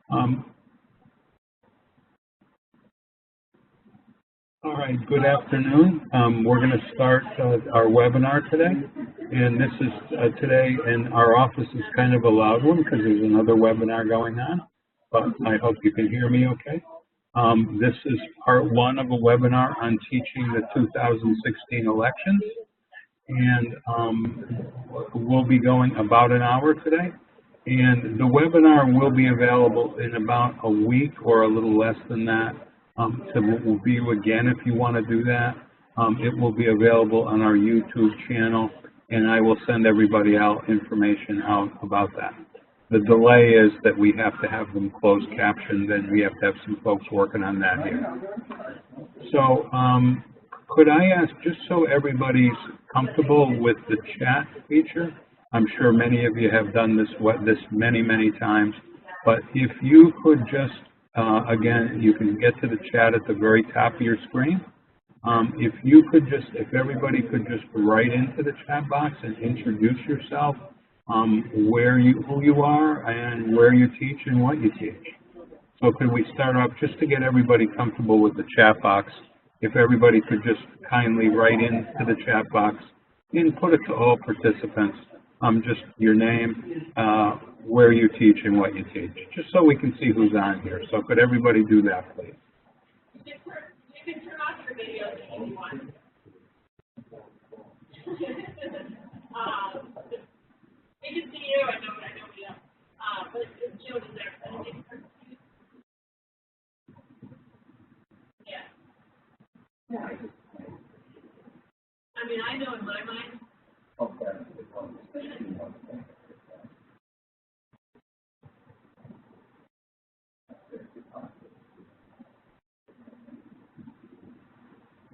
Um, all right, good afternoon. We're going to start our webinar today. And this is today, and our office is kind of a loud one because there's another webinar going on. But I hope you can hear me okay. This is part one of a webinar on teaching the 2016 elections. And we'll be going about an hour today. And the webinar will be available in about a week or a little less than that. To view again if you want to do that. It will be available on our YouTube channel, and I will send everybody out information out about that. The delay is that we have to have them closed captioned, and we have to have some folks working on that here. So could I ask, just so everybody's comfortable with the chat feature, I'm sure many of you have done this many, many times, but if you could just, again, you can get to the chat at the very top of your screen. If you could just, if everybody could just write into the chat box and introduce yourself, who you are and where you teach and what you teach. So could we start off just to get everybody comfortable with the chat box? If everybody could just kindly write into the chat box and put it to all participants, just your name, where you teach and what you teach, just so we can see who's on here. So could everybody do that, please? You can turn off your video if you want. We can see you, I know you. But Jill is there. Yeah. I mean, I know in my mind. Okay.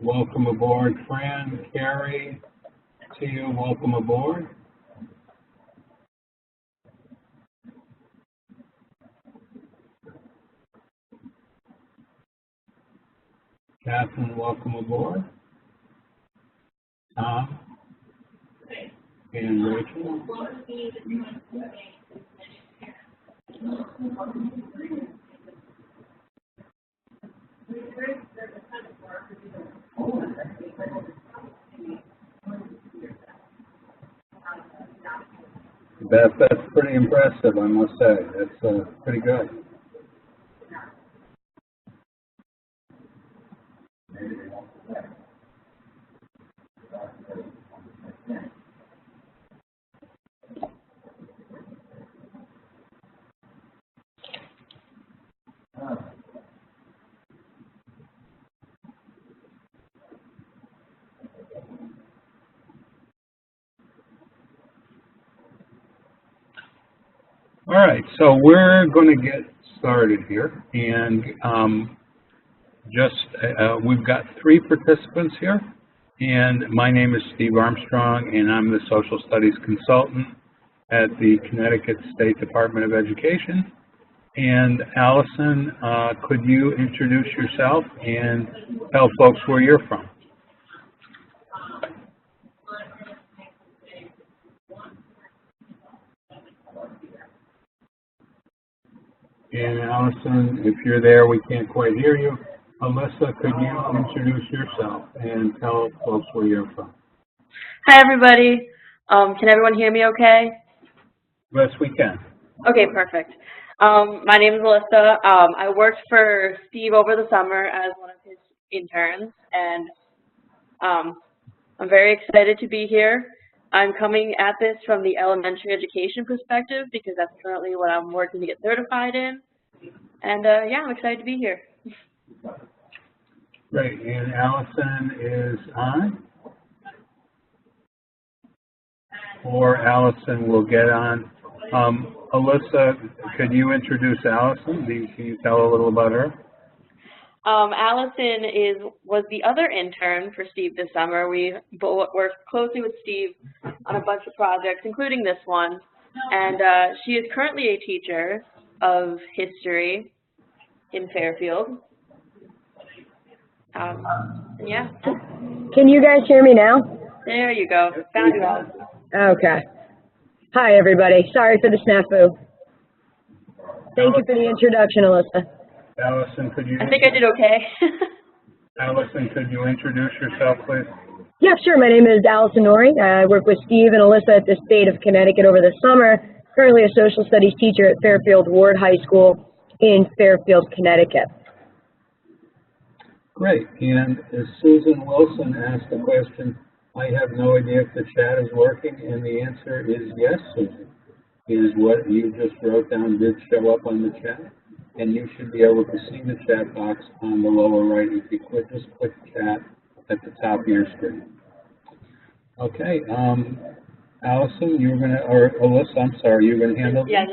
Welcome aboard, Fran, Carrie, to you, welcome aboard. Catherine, welcome aboard. Tom and Rachel. That's pretty impressive, I must say. That's pretty good. All right, so we're going to get started here, and we've got 3 participants here, and my name is Steve Armstrong, and I'm the Social Studies Consultant at the Connecticut State Department of Education. And Allison, could you introduce yourself and tell folks where you're from? And Allison, if you're there, we can't quite hear you. Alyssa, could you introduce yourself and tell folks where you're from? Hi, everybody. Can everyone hear me okay? Yes, we can. Okay, perfect. My name is Alyssa. I worked for Steve over the summer as one of his interns, and I'm very excited to be here. I'm coming at this from the elementary education perspective because that's currently what I'm working to get certified in. And yeah, I'm excited to be here. Great. And Allison is on? Or Allison will get on. Alyssa, could you introduce Allison? Can you tell a little about her? Allison was the other intern for Steve this summer. We worked closely with Steve on a bunch of projects, including this one. And she is currently a teacher of history in Fairfield. Yeah. Can you guys hear me now? There you go. Found you, Allison. Okay. Hi, everybody. Sorry for the snafu. Thank you for the introduction, Alyssa. Allison, could you? I think I did okay. Allison, could you introduce yourself, please? Yeah, sure. My name is Allison Norrie. I work with Steve and Alyssa at the state of Connecticut over the summer. Currently a social studies teacher at Fairfield Ward High School in Fairfield, Connecticut. Great. And as Susan Wilson asked the question, I have no idea if the chat is working, and the answer is yes, Susan. Is what you just wrote down did show up on the chat, and you should be able to see the chat box on the lower right. If you just click chat at the top of your screen. Okay, Allison, you're gonna, or Alyssa, I'm sorry, you're gonna handle this? Yeah,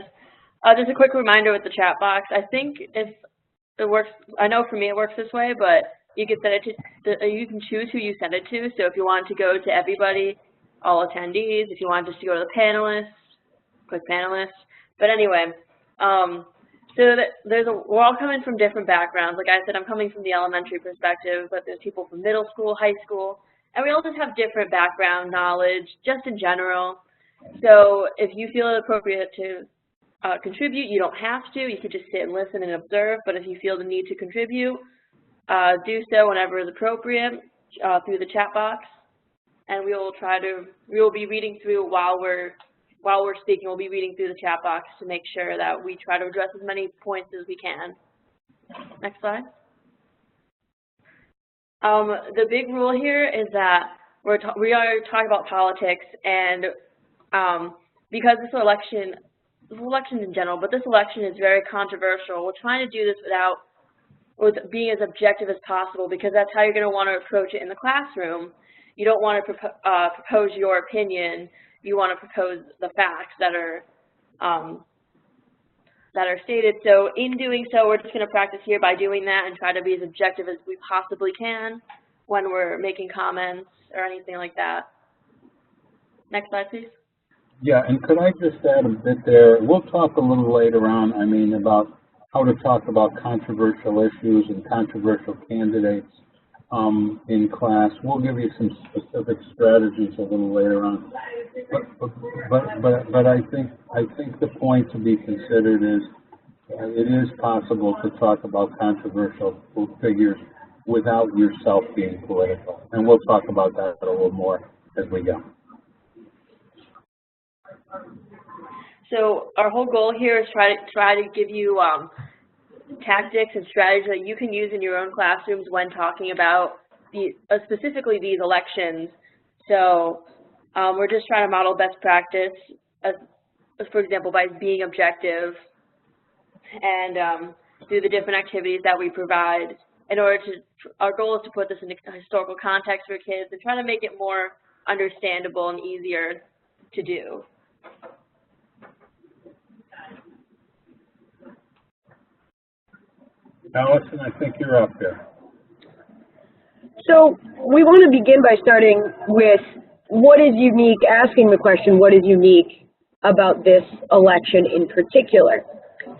just a quick reminder with the chat box. I think if it works, I know for me it works this way, but you can send it to, you can choose who you send it to. So if you want to go to everybody, all attendees, if you want just to go to the panelists, click panelists. But anyway, so we're all coming from different backgrounds. Like I said, I'm coming from the elementary perspective, but there's people from middle school, high school, and we all just have different background knowledge, just in general. So if you feel it appropriate to contribute, you don't have to. You could just sit and listen and observe. But if you feel the need to contribute, do so whenever is appropriate through the chat box. And we will be reading through while we're speaking. We'll be reading through the chat box to make sure that we try to address as many points as we can. Next slide. The big rule here is that we are talking about politics, and because this election in general, but this election is very controversial, we're trying to do this with being as objective as possible, because that's how you're going to want to approach it in the classroom. You don't want to propose your opinion. You want to propose the facts that are stated. So in doing so, we're just going to practice here by doing that and try to be as objective as we possibly can when we're making comments or anything like that. Next slide, please. Yeah, and could I just add a bit there? We'll talk a little later on, about how to talk about controversial issues and controversial candidates in class. We'll give you some specific strategies a little later on. But I think the point to be considered is it is possible to talk about controversial figures without yourself being political, and we'll talk about that a little more as we go. So our whole goal here is try to give you tactics and strategies that you can use in your own classrooms when talking about specifically these elections. So we're just trying to model best practice, for example, by being objective and through the different activities that we provide. Our goal is to put this in historical context for kids and try to make it more understandable and easier to do. Allison, I think you're up there. So we want to begin by starting with what is unique, asking the question, what is unique about this election in particular?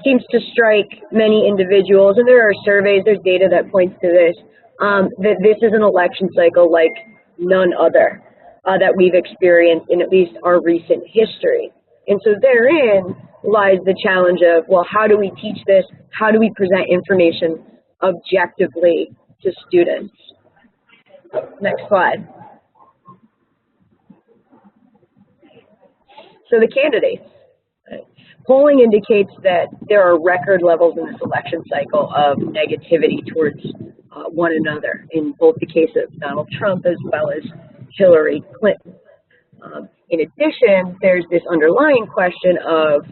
Seems to strike many individuals, and there are surveys, there's data that points to this, that this is an election cycle like none other that we've experienced in at least our recent history. And so therein lies the challenge of, well, how do we teach this? How do we present information objectively to students? Next slide. So the candidates. Polling indicates that there are record levels in this election cycle of negativity towards one another in both the case of Donald Trump as well as Hillary Clinton. In addition, there's this underlying question of,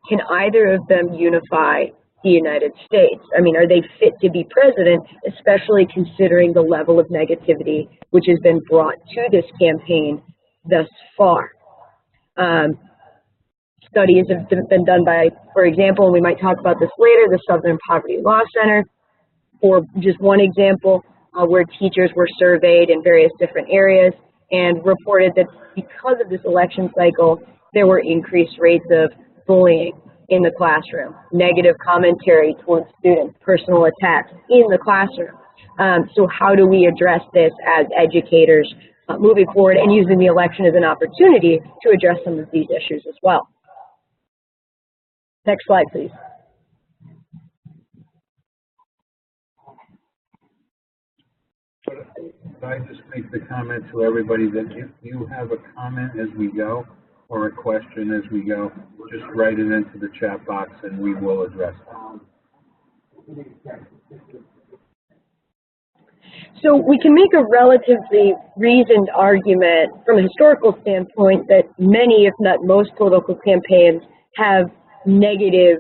can either of them unify the United States? I mean, are they fit to be president, especially considering the level of negativity which has been brought to this campaign thus far? Studies have been done by, for example, and we might talk about this later, the Southern Poverty Law Center, for just one example, where teachers were surveyed in various different areas and reported that because of this election cycle, there were increased rates of bullying in the classroom, negative commentary towards students, personal attacks in the classroom. So how do we address this as educators moving forward and using the election as an opportunity to address some of these issues as well? Next slide, please. could I just make the comment to everybody that if you have a comment as we go or a question as we go, just write it into the chat box and we will address that. So we can make a relatively reasoned argument from a historical standpoint that many, if not most, political campaigns have negative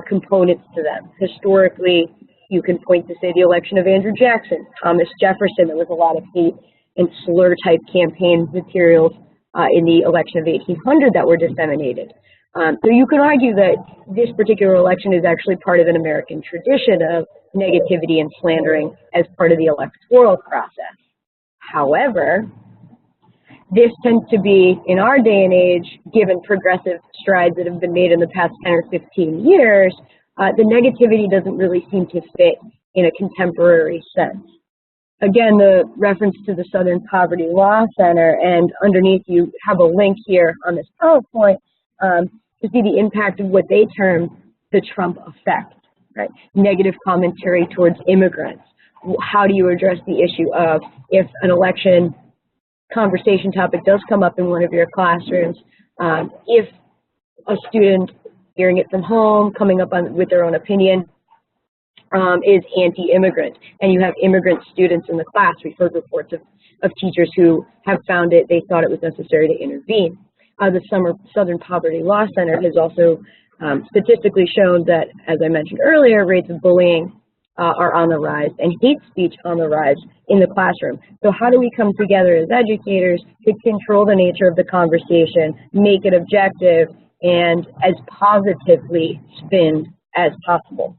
components to them. Historically, you can point to, say, the election of Andrew Jackson, Thomas Jefferson. There was a lot of hate and slur-type campaign materials in the election of 1800 that were disseminated. So you could argue that this particular election is actually part of an American tradition of negativity and slandering as part of the electoral process. However, this tends to be, in our day and age, given progressive strides that have been made in the past 10 or 15 years, the negativity doesn't really seem to fit in a contemporary sense. Again, the reference to the Southern Poverty Law Center, and underneath you have a link here on this PowerPoint to see the impact of what they term the Trump effect, right? Negative commentary towards immigrants. How do you address the issue of if an election conversation topic does come up in one of your classrooms, if a student hearing it from home, coming up with their own opinion, is anti-immigrant, and you have immigrant students in the class. We've heard reports of teachers who have found they thought it was necessary to intervene. The Southern Poverty Law Center has also statistically shown that, as I mentioned earlier, rates of bullying are on the rise and hate speech on the rise in the classroom. So how do we come together as educators to control the nature of the conversation, make it objective, and as positively spin as possible?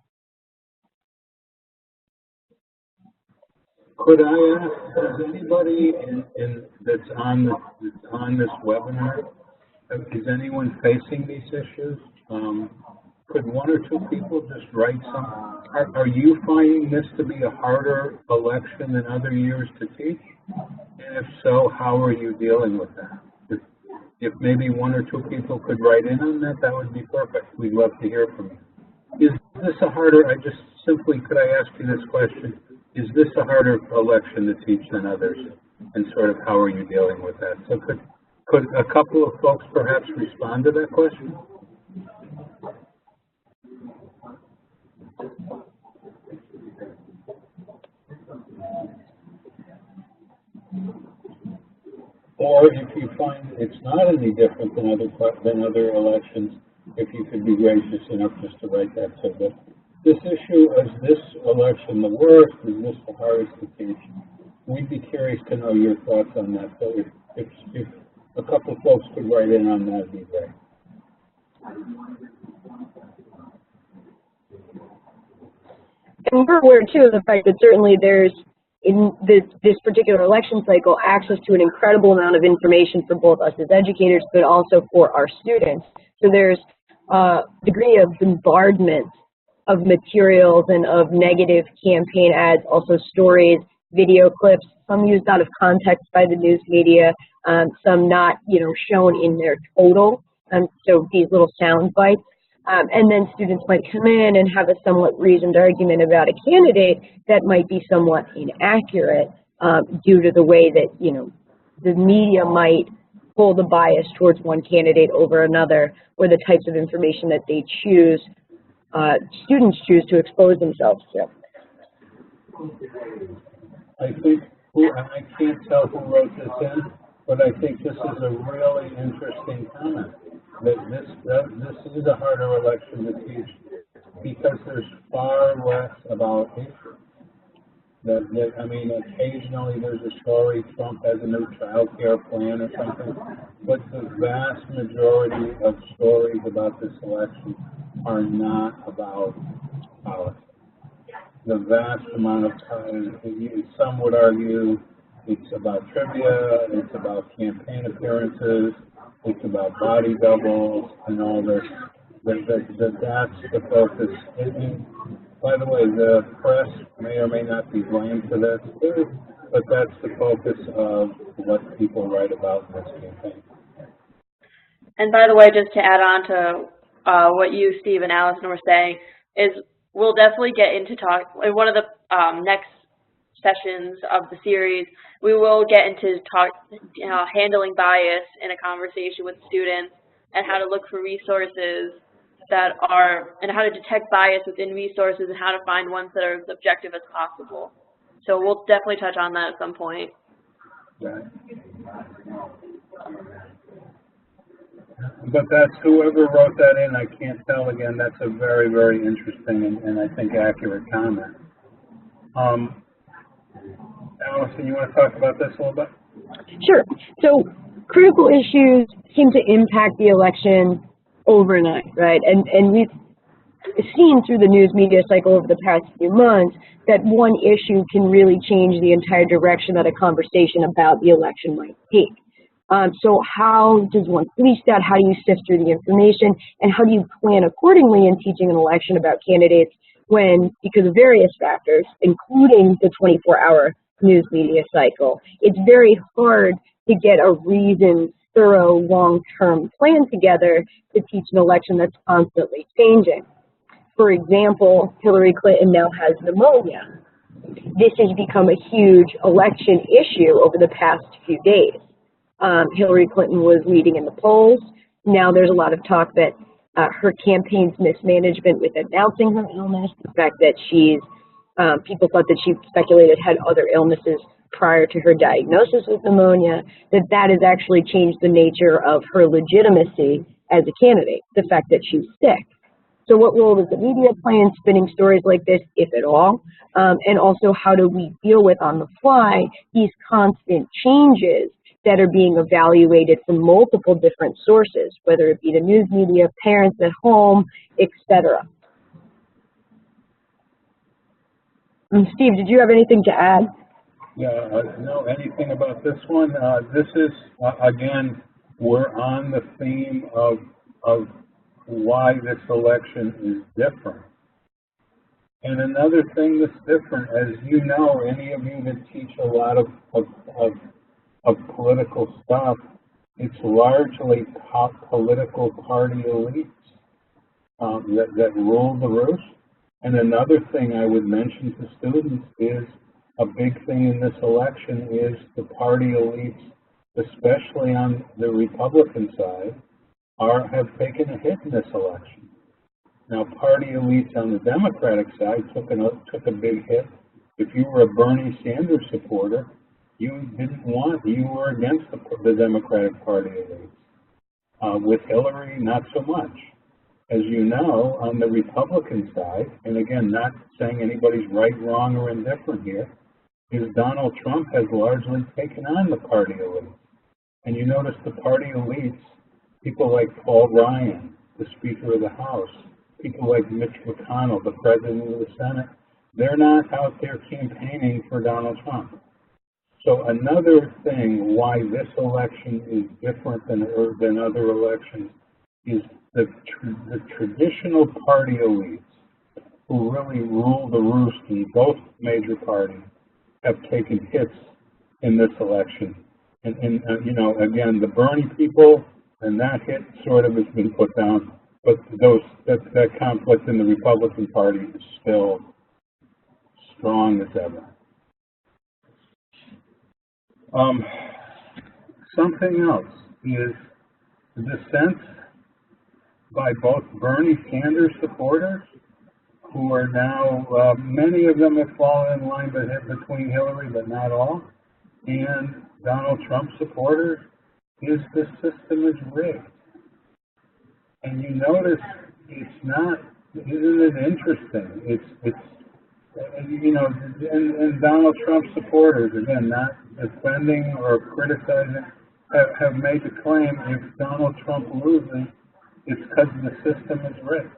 Could I ask, does anybody that's on this webinar, is anyone facing these issues? Could one or two people just write some? Are you finding this to be a harder election than other years to teach? And if so, how are you dealing with that? If maybe one or two people could write in on that, that would be perfect. We'd love to hear from you. Is this a harder, could I ask you this question? Is this a harder election to teach than others? And sort of how are you dealing with that? So could a couple of folks perhaps respond to that question? Or if you find it's not any different than other elections, if you could be gracious enough just to write that. So that this issue, is this election the worst? Is this the hardest to teach? We'd be curious to know your thoughts on that. So if a couple of folks could write in on that, it'd be great. And we're aware, too, of the fact that certainly there's, in this particular election cycle, access to an incredible amount of information for both us as educators, but also for our students. So there's a degree of bombardment of materials and of negative campaign ads, also stories, video clips, some used out of context by the news media, some not, shown in their total. So these little sound bites. And then students might come in and have a somewhat reasoned argument about a candidate that might be somewhat inaccurate due to the way that, the media might hold a bias towards one candidate over another, or the types of information that they choose, students choose to expose themselves to. I think, I can't tell who wrote this in, but I think this is a really interesting comment. That this is a harder election to teach because there's far less about hatred. I mean, occasionally there's a story, Trump has a new child care plan or something, but the vast majority of stories about this election are not about politics. The vast amount of time, some would argue it's about trivia, it's about campaign appearances, it's about body doubles and all this. That's the focus. By the way, the press may or may not be blamed for this too, but that's the focus of what people write about in this campaign. And by the way, just to add on to what you, Steve, and Allison were saying, is we'll definitely get into one of the next sessions of the series, we will get into handling bias in a conversation with students and how to look for resources that are, and how to detect bias within resources and how to find ones that are as objective as possible. So we'll definitely touch on that at some point. Right. But that's, whoever wrote that in, I can't tell again, that's a very, very interesting and I think accurate comment. Allison, you want to talk about this a little bit? Sure. So critical issues seem to impact the election overnight, right? And we've seen through the news media cycle over the past few months that one issue can really change the entire direction that a conversation about the election might take. So how does one police that? How do you sift through the information? And how do you plan accordingly in teaching an election about candidates when, because of various factors, including the 24-hour news media cycle, it's very hard to get a reasoned, thorough, long-term plan together to teach an election that's constantly changing. For example, Hillary Clinton now has pneumonia. This has become a huge election issue over the past few days. Hillary Clinton was leading in the polls. Now there's a lot of talk that her campaign's mismanagement with announcing her illness, the fact that people thought that she speculated had other illnesses prior to her diagnosis with pneumonia, that has actually changed the nature of her legitimacy as a candidate, the fact that she's sick. So what role does the media play in spinning stories like this, if at all? And also, how do we deal with, on the fly, these constant changes that are being evaluated from multiple different sources, whether it be the news media, parents at home, etc. Steve, did you have anything to add? Yeah, no, anything about this one? This is, again, we're on the theme of why this election is different. And another thing that's different, as you know, any of you that teach a lot of political stuff, it's largely top political party elites that rule the roost. And another thing I would mention to students is a big thing in this election is the party elites, especially on the Republican side, have taken a hit in this election. Now, party elites on the Democratic side took a big hit. If you were a Bernie Sanders supporter, you were against the Democratic Party elites. With Hillary, not so much. As you know, on the Republican side, and again, not saying anybody's right, wrong, or indifferent here, is Donald Trump has largely taken on the party elites. And you notice the party elites, people like Paul Ryan, the Speaker of the House, people like Mitch McConnell, the President of the Senate, they're not out there campaigning for Donald Trump. So another thing why this election is different than other elections is the traditional party elites who really rule the roost in both major parties have taken hits in this election. And you know, again, the Bernie people, and that hit sort of has been put down, but that conflict in the Republican Party is still strong as ever. Something else is the dissent by both Bernie Sanders supporters, who are now, many of them have fallen in line between Hillary, but not all, and Donald Trump supporters, is the system is rigged. And you notice it's not, isn't it interesting? It's you know, and Donald Trump supporters, again, not defending or criticizing, have made the claim if Donald Trump loses, it's because the system is rigged.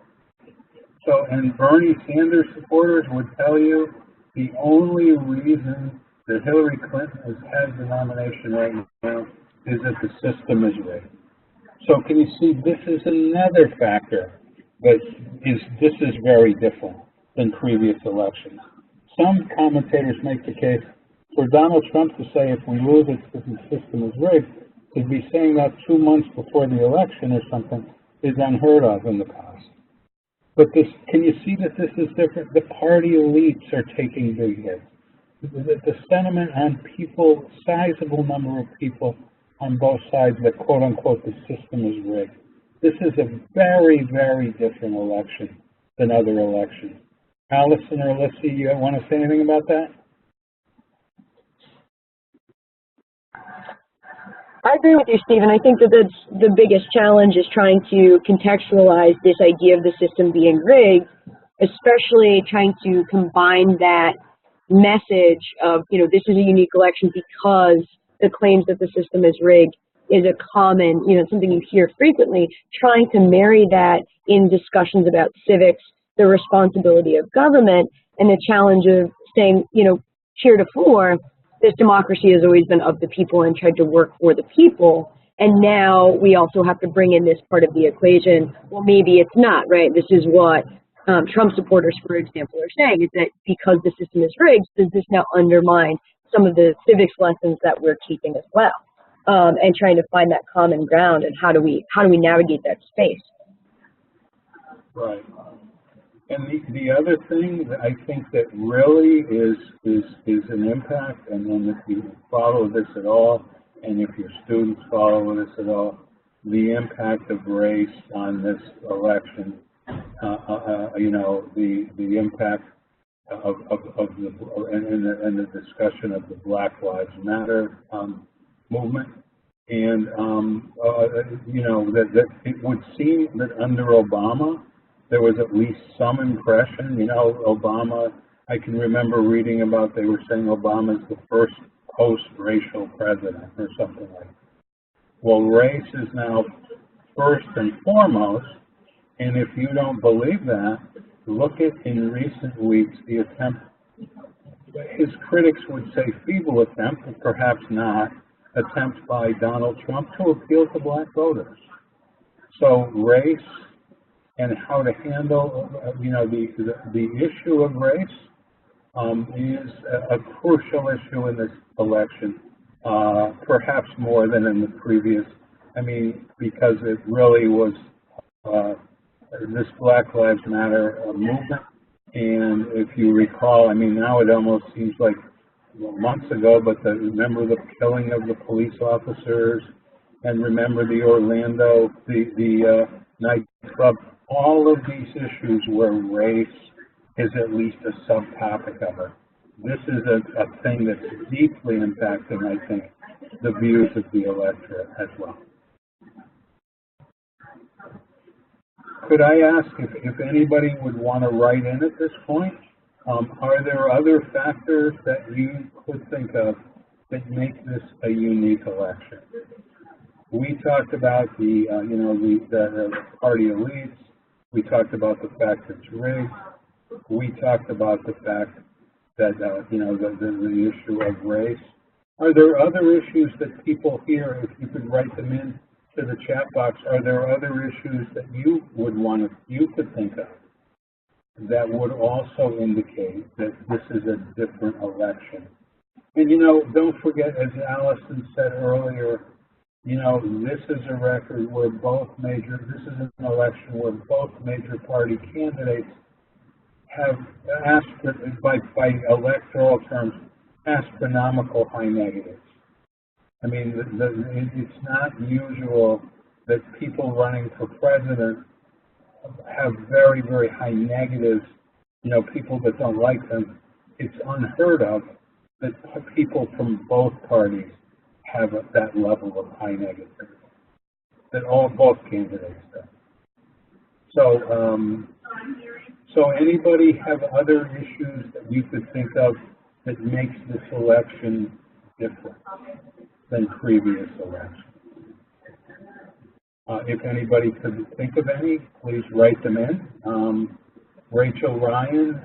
So, and Bernie Sanders supporters would tell you the only reason that Hillary Clinton has the nomination right now is that the system is rigged. So can you see this is another factor that this is very different than previous elections. Some commentators make the case for Donald Trump to say if we lose it's because the system is rigged, to be saying that 2 months before the election or something is unheard of in the past. But this, can you see that this is different? The party elites are taking big hits. the sentiment on people, sizable number of people on both sides that quote unquote the system is rigged. This is a very, very different election than other elections. Allison or Alyssa, you want to say anything about that? I agree with you, Stephen. I think that the biggest challenge is trying to contextualize this idea of the system being rigged, especially trying to combine that message of, this is a unique election because the claims that the system is rigged is a common, something you hear frequently, trying to marry that in discussions about civics, the responsibility of government, and the challenge of saying, heretofore, this democracy has always been of the people and tried to work for the people. And now we also have to bring in this part of the equation. Well, maybe it's not, right? This is what Trump supporters, for example, are saying, is that because the system is rigged, does this now undermine some of the civics lessons that we're teaching as well? And trying to find that common ground, and how do we navigate that space? Right. And the other thing that I think that really is an impact, and then if you follow this at all, and if your students follow this at all, the impact of race on this election, the impact of the discussion of the Black Lives Matter movement, and that it would seem that under Obama there was at least some impression. Obama, I can remember reading about, they were saying Obama's the first post-racial president or something like that. Well, race is now first and foremost, and if you don't believe that, look at in recent weeks the attempt, his critics would say feeble attempt, but perhaps not, attempt by Donald Trump to appeal to black voters. So race and how to handle, the issue of race is a crucial issue in this election, perhaps more than in the previous. Because it really was this Black Lives Matter movement. And if you recall, now it almost seems like months ago, but remember the killing of the police officers, and remember the Orlando, the nightclub. All of these issues where race is at least a subtopic of it. This is a thing that's deeply impacting, I think, the views of the electorate as well. Could I ask if anybody would want to write in at this point? Are there other factors that you could think of that make this a unique election? We talked about the party elites. We talked about the fact that it's rigged. We talked about the fact that the issue of race. Are there other issues that people here, if you could write them in to the chat box, are there other issues that you could think of that would also indicate that this is a different election? And don't forget, as Allison said earlier, this is a record where this is an election where both major party candidates have by electoral terms, astronomical high negatives. It's not usual that people running for president have very, very high negatives, people that don't like them. It's unheard of that people from both parties have that level of high negativity, that both candidates do. So anybody have other issues that you could think of that makes this election different than previous elections? If anybody could think of any, please write them in. Rachel Ryan,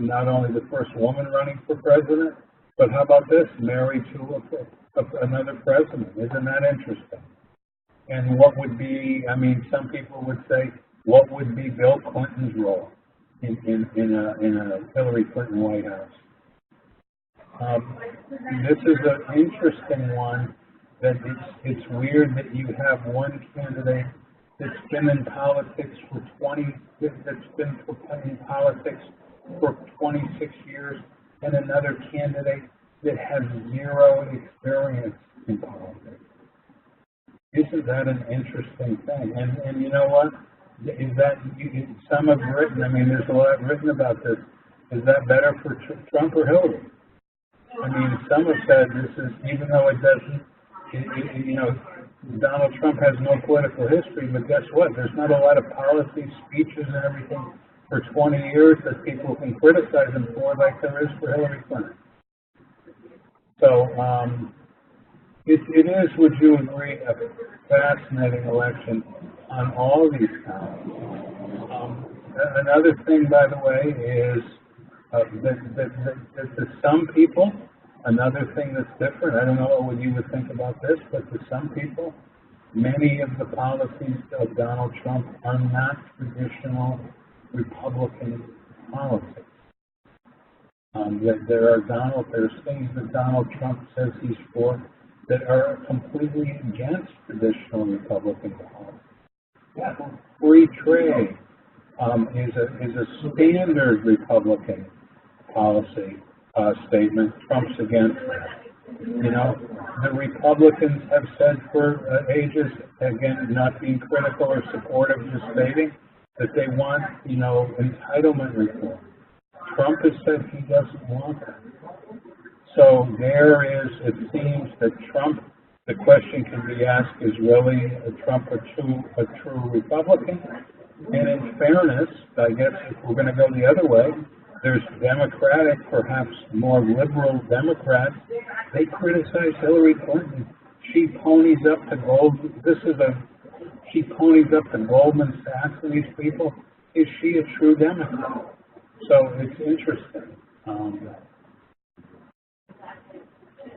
not only the first woman running for president, but how about this, married to another president? Isn't that interesting? And what would be, some people would say, what would be Bill Clinton's role in a Hillary Clinton White House? This is an interesting one, that it's weird that you have one candidate that's been in politics for 26 years, and another candidate that has zero experience in politics. Isn't that an interesting thing? And you know what? Is that, some have written, I mean, there's a lot written about this. Is that better for Trump or Hillary? I mean, some have said this is, even though it doesn't, you know, Donald Trump has no political history, but guess what? There's not a lot of policy, speeches, and everything for 20 years that people can criticize him for like there is for Hillary Clinton. So, it is, would you agree, a fascinating election on all these counts. Another thing, by the way, is that to some people, another thing that's different, I don't know what you would think about this, but to some people, many of the policies of Donald Trump are not traditional Republican policies. That there are things that Donald Trump says he's for that are completely against traditional Republican policy. Yeah. Free trade is a standard Republican policy statement. Trump's against that. You know, the Republicans have said for ages, again, not being critical or supportive, just stating that they want, you know, entitlement reform. Trump has said he doesn't want that. So there is, it seems that Trump, the question can be asked, is really Trump a true Republican? And in fairness, I guess if we're going to go the other way, there's Democratic, perhaps more liberal Democrats. They criticize Hillary Clinton. She ponies up to she ponies up to Goldman Sachs and these people. Is she a true Democrat? So it's interesting.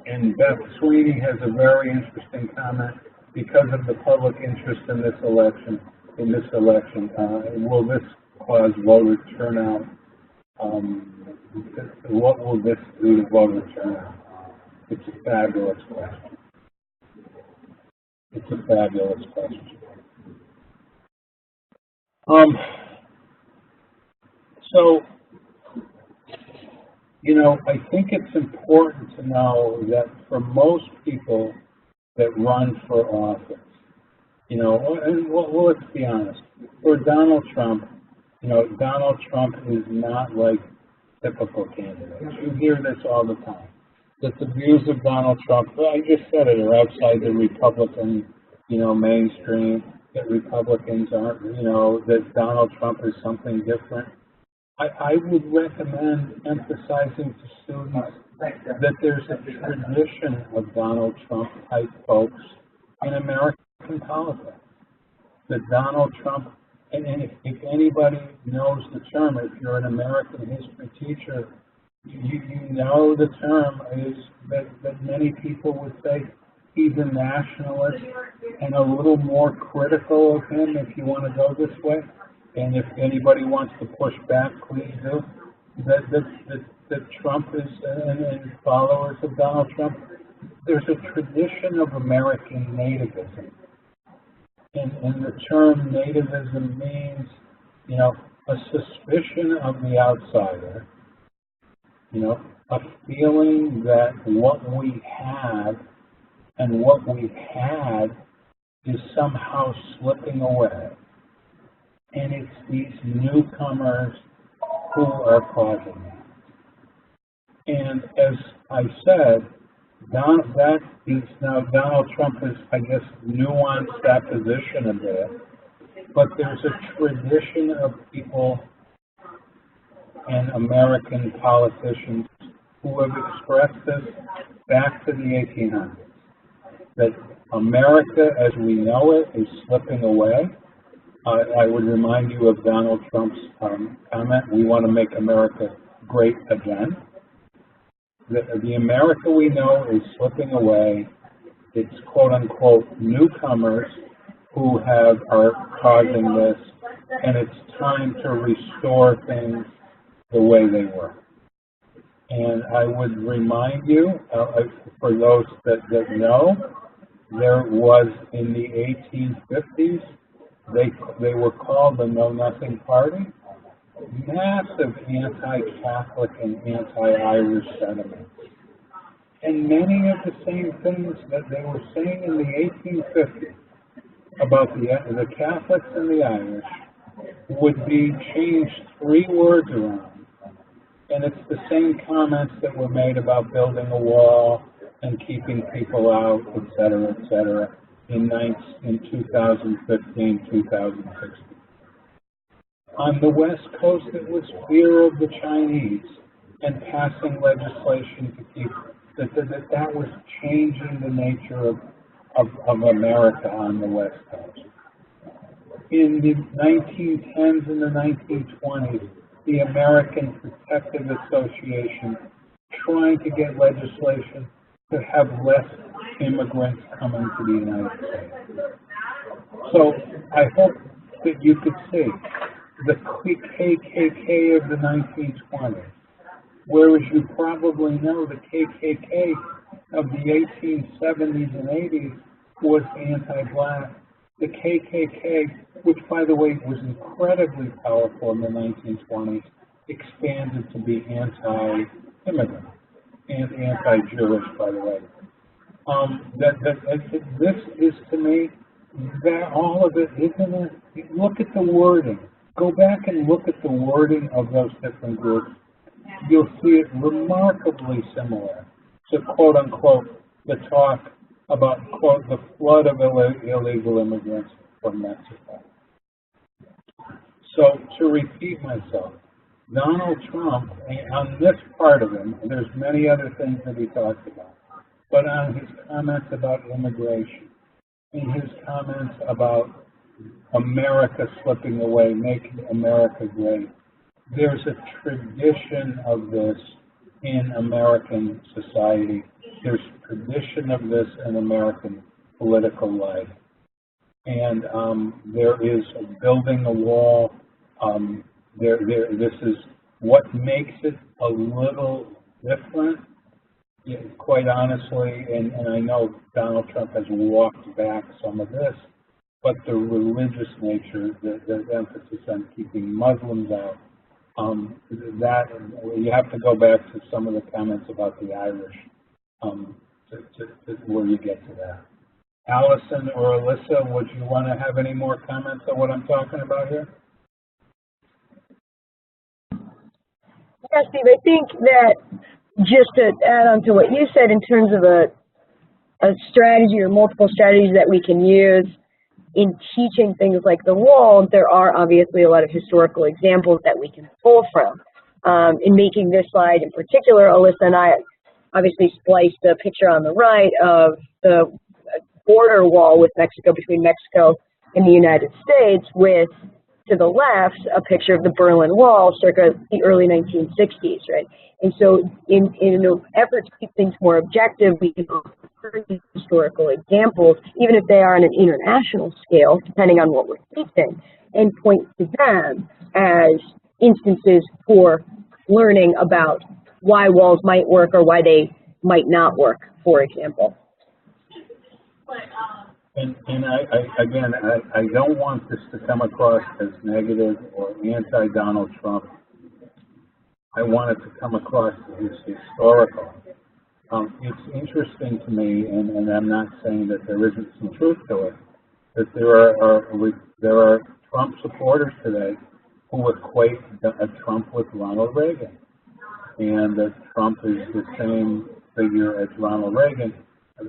And Beth Sweeney has a very interesting comment because of the public interest in this election. Will this cause voter turnout? What will this do to voter turnout? It's a fabulous question. It's a fabulous question. So, you know, I think it's important to know that for most people that run for office, you know, and well, let's be honest, for Donald Trump, you know, Donald Trump is not like typical candidates. You hear this all the time. That the views of Donald Trump, I just said it, are outside the Republican, you know, mainstream, that Republicans aren't, you know, that Donald Trump is something different. I would recommend emphasizing to students that there's a tradition of Donald Trump-type folks in American politics. That Donald Trump, and if anybody knows the term, if you're an American history teacher, you know the term is that many people would say he's a nationalist and a little more critical of him, if you want to go this way. And if anybody wants to push back, please do. That Trump is, and followers of Donald Trump, there's a tradition of American nativism. And the term nativism means, you know, a suspicion of the outsider, you know, a feeling that what we have and what we've had is somehow slipping away. And it's these newcomers who are causing that. And as I said, that is now Donald Trump has, I guess, nuanced that position a bit. But there's a tradition of people and American politicians who have expressed this back to the 1800s. That America as we know it is slipping away. I would remind you of Donald Trump's comment, we want to make America great again. The America we know is slipping away. It's quote-unquote newcomers who are causing this, and it's time to restore things the way they were. And I would remind you, for those that know, there was in the 1850s, they were called the Know Nothing Party, massive anti-Catholic and anti-Irish sentiments. And many of the same things that they were saying in the 1850s about the Catholics and the Irish would be changed 3 words around. And it's the same comments that were made about building a wall and keeping people out, et cetera, in 2015, 2016. On the West Coast, it was fear of the Chinese and passing legislation to keep that was changing the nature of America on the West Coast. In the 1910s and the 1920s, the American Protective Association trying to get legislation to have less immigrants coming to the United States. So I hope that you could see the KKK of the 1920s, whereas you probably know the KKK of the 1870s and 80s was anti-black. The KKK, which by the way was incredibly powerful in the 1920s, expanded to be anti-immigrant and anti-Jewish, by the way. This is to me, that all of it, isn't it? Look at the wording. Go back and look at the wording of those different groups. You'll see it remarkably similar to, quote unquote, the talk about, quote, the flood of illegal immigrants from Mexico. So, to repeat myself, Donald Trump, on this part of him, there's many other things that he talks about, but on his comments about immigration, in his comments about America slipping away, making America great, there's a tradition of this in American society. There's tradition of this in American political life. And there is building a wall. This is what makes it a little different, quite honestly, and I know Donald Trump has walked back some of this, but the religious nature, the emphasis on keeping Muslims out, that you have to go back to some of the comments about the Irish to where you get to that. Allison or Alyssa, would you want to have any more comments on what I'm talking about here? Yeah, Steve, I think that just to add on to what you said in terms of a strategy or multiple strategies that we can use in teaching things like the wall, there are obviously a lot of historical examples that we can pull from. In making this slide in particular, Alyssa and I obviously spliced the picture on the right of the border wall with Mexico, between Mexico and the United States, with, to the left, a picture of the Berlin Wall circa the early 1960s, right? And so in an effort to keep things more objective, we can offer historical examples, even if they are on an international scale, depending on what we're teaching, and point to them as instances for learning about why walls might work or why they might not work, for example. And I don't want this to come across as negative or anti-Donald Trump. I want it to come across as historical. It's interesting to me, and I'm not saying that there isn't some truth to it, that there are Trump supporters today who equate Trump with Ronald Reagan, and that Trump is the same figure as Ronald Reagan.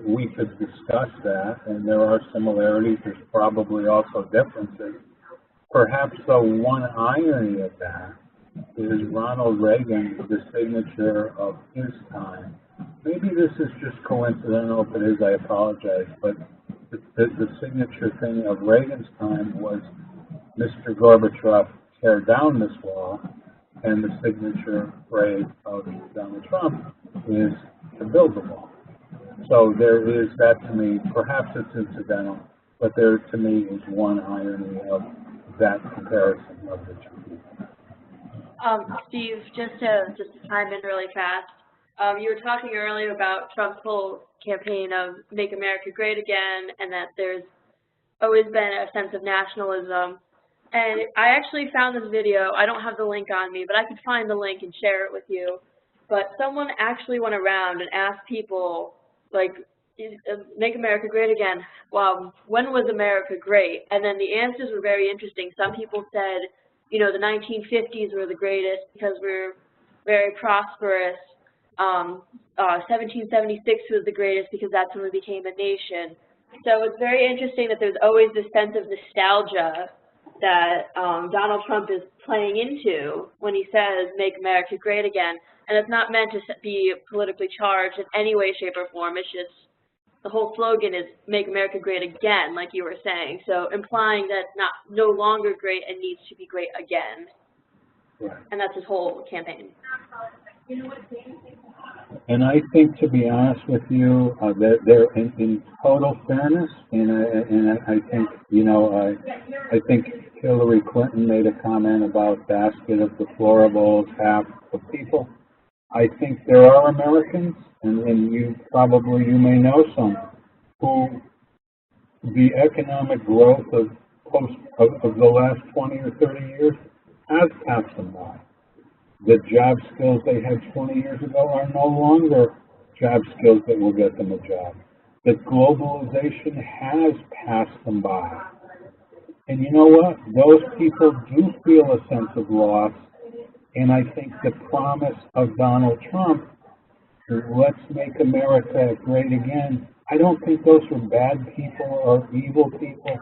We could discuss that, and there are similarities. There's probably also differences. Perhaps the one irony of that is Ronald Reagan, the signature of his time. Maybe this is just coincidental. If it is, I apologize. But the signature thing of Reagan's time was Mr. Gorbachev, tear down this wall, and the signature phrase of Donald Trump is to build the wall. So there is that to me. Perhaps it's incidental, but there to me is one irony of that comparison of the two people. Steve, just to chime in really fast, you were talking earlier about Trump's whole campaign of Make America Great Again, and that there's always been a sense of nationalism. And I actually found this video. I don't have the link on me, but I could find the link and share it with you. But someone actually went around and asked people, like, make America great again. Well, when was America great? And then the answers were very interesting. Some people said, you know, the 1950s were the greatest because we're very prosperous. 1776 was the greatest because that's when we became a nation. So it's very interesting that there's always this sense of nostalgia that Donald Trump is playing into when he says, make America great again. And it's not meant to be politically charged in any way, shape, or form. It's just, the whole slogan is make America great again, like you were saying. So implying that it's no longer great and needs to be great again. Right. And that's his whole campaign. And I think, to be honest with you, that they're in total fairness, and I think, you know, I think Hillary Clinton made a comment about basket of deplorables, half of people. I think there are Americans, and you may know some, who the economic growth of the last 20 or 30 years has passed them by. The job skills they had 20 years ago are no longer job skills that will get them a job. That globalization has passed them by. And you know what? Those people do feel a sense of loss. And I think the promise of Donald Trump, let's make America great again, I don't think those were bad people or evil people.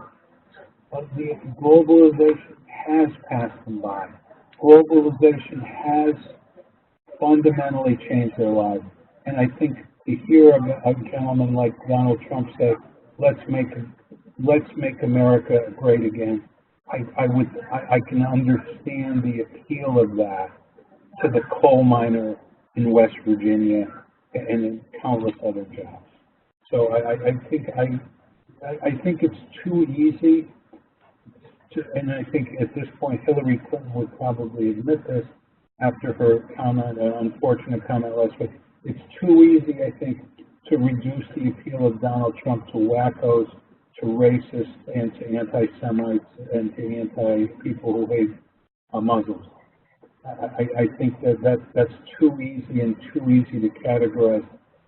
But the globalization has passed them by. Globalization has fundamentally changed their lives. And I think to hear a gentleman like Donald Trump say, let's make America great again, I can understand the appeal of that to the coal miner in West Virginia and in countless other jobs. So I think it's too easy. And I think at this point, Hillary Clinton would probably admit this after her comment, an unfortunate comment last week. It's too easy, I think, to reduce the appeal of Donald Trump to wackos, to racists, and to anti-Semites, and to anti-people who hate Muslims. I think that's too easy and too easy to categorize,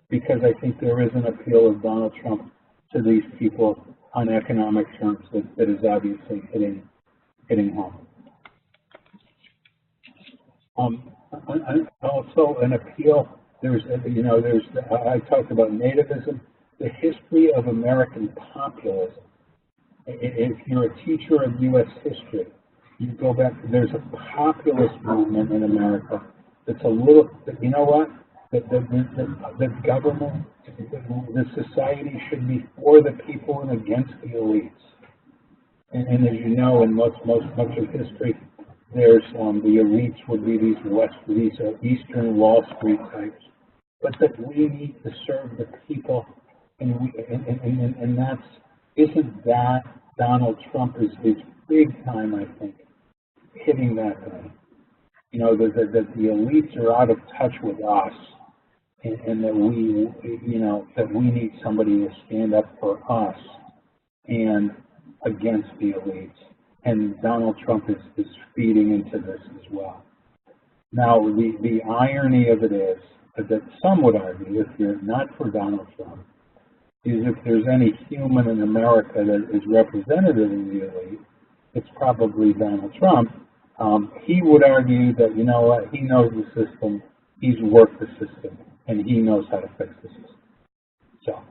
because I think there is an appeal of Donald Trump to these people on economic terms that is obviously hitting home. Also, an appeal. I talked about nativism, the history of American populism. If you're a teacher of U.S. history, you go back. There's a populist movement in America that's a little. You know what? The government, the society should be for the people and against the elites. And as you know, in much of history, there's the elites would be these Eastern Wall Street types, but that we need to serve the people, and isn't that Donald Trump is big time, I think, hitting that thing. You know, that the elites are out of touch with us. And that we need somebody to stand up for us and against the elites. And Donald Trump is feeding into this as well. Now, the irony of it is that some would argue, if you're not for Donald Trump, is if there's any human in America that is representative of the elite, it's probably Donald Trump. He would argue that, you know what, he knows the system, he's worked the system, and he knows how to fix the system. So,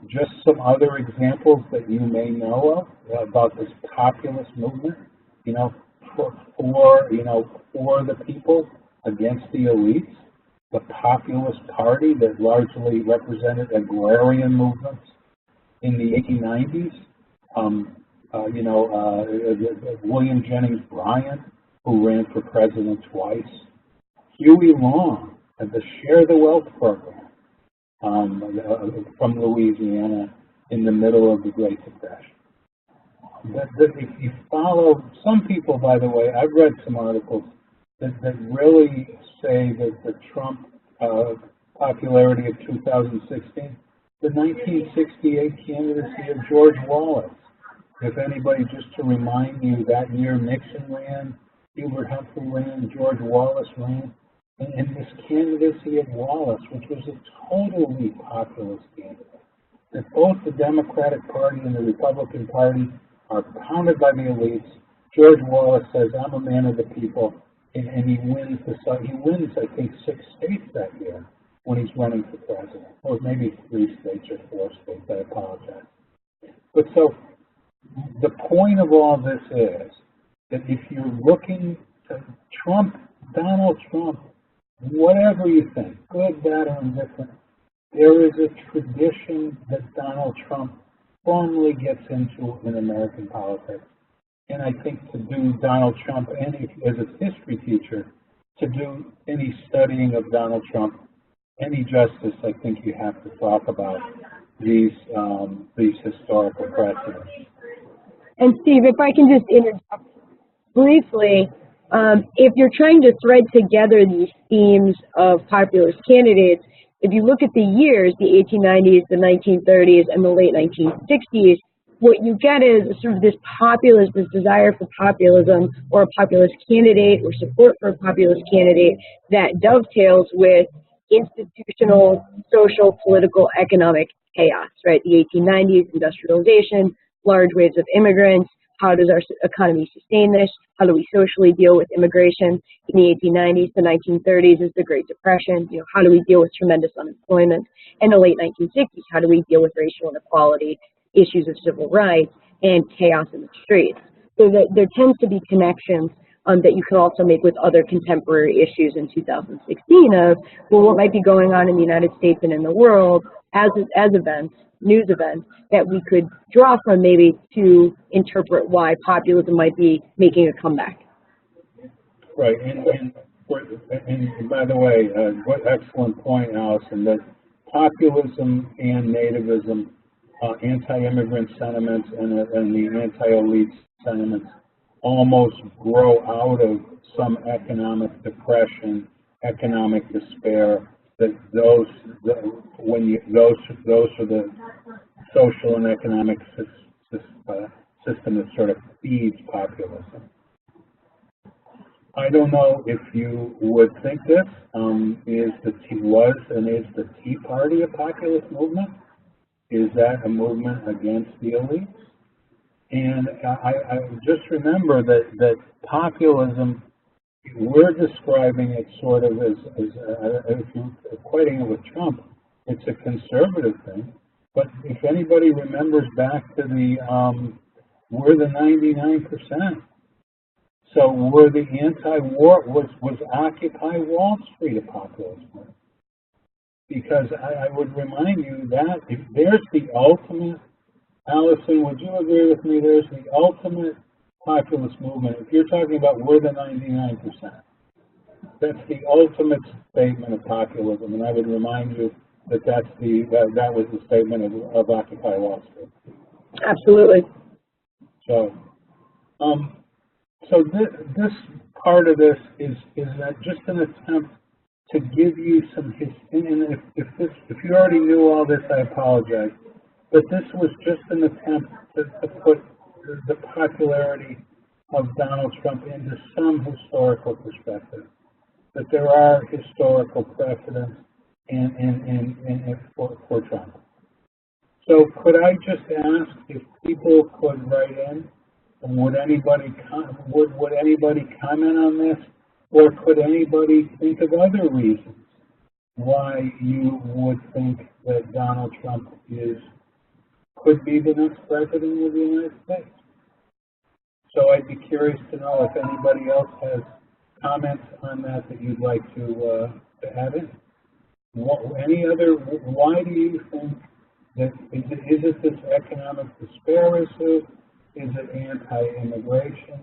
just some other examples that you may know of about this populist movement. You know, for the people against the elites. The Populist Party that largely represented agrarian movements in the 1890s. William Jennings Bryan, who ran for president twice. Huey Long, the Share the Wealth program from Louisiana in the middle of the Great Depression. If you follow, some people, by the way, I've read some articles that really say that the Trump popularity of 2016, the 1968 candidacy of George Wallace, if anybody, just to remind you, that year Nixon ran, Hubert Humphrey ran, George Wallace ran, and this candidacy of Wallace, which was a totally populist candidate, that both the Democratic Party and the Republican Party are pounded by the elites. George Wallace says, I'm a man of the people, and he wins, I think, 6 states that year when he's running for president. Or maybe 3 states or 4 states, I apologize. But so, the point of all this is that if you're looking to Trump, Donald Trump, whatever you think, good, bad, or indifferent, there is a tradition that Donald Trump firmly gets into in American politics. And I think to do Donald Trump, as a history teacher, to do any studying of Donald Trump any justice, I think you have to talk about these historical precedents. And Steve, if I can just interrupt briefly, if you're trying to thread together these themes of populist candidates, if you look at the years, the 1890s, the 1930s, and the late 1960s, what you get is sort of this populist, this desire for populism, or a populist candidate, or support for a populist candidate that dovetails with institutional, social, political, economic chaos, right? The 1890s, industrialization, large waves of immigrants. How does our economy sustain this? How do we socially deal with immigration? In the 1890s, the 1930s is the Great Depression. You know, how do we deal with tremendous unemployment? In the late 1960s, how do we deal with racial inequality, issues of civil rights, and chaos in the streets? So that there tends to be connections that you can also make with other contemporary issues in 2016 of, well, what might be going on in the United States and in the world as events, news events, that we could draw from maybe to interpret why populism might be making a comeback. Right, and by the way, what excellent point, Allison, that populism and nativism, anti-immigrant sentiments and the anti-elite sentiments almost grow out of some economic depression, economic despair. That those are the social and economic system that sort of feeds populism. I don't know if you would think this is the Tea Party a populist movement? Is that a movement against the elites? And I just remember that populism, we're describing it sort of as if you're equating it with Trump, it's a conservative thing. But if anybody remembers back to we're the 99%. So we're the anti-war, was Occupy Wall Street a populist movement? Because I would remind you that if there's the ultimate, Allison, would you agree with me, there's the ultimate populist movement. If you're talking about we're the 99%, that's the ultimate statement of populism, and I would remind you that that was the statement of Occupy Wall Street. Absolutely. So, this part of this is just an attempt to give you some history. And if you already knew all this, I apologize. But this was just an attempt to put the popularity of Donald Trump into some historical perspective. That there are historical precedents for Trump. So could I just ask if people could write in? Would anybody comment on this, or could anybody think of other reasons why you would think that Donald Trump could be the next president of the United States? So I'd be curious to know if anybody else has comments on that you'd like to add in. Why do you think that, is it this economic despair issue? Is it anti-immigration?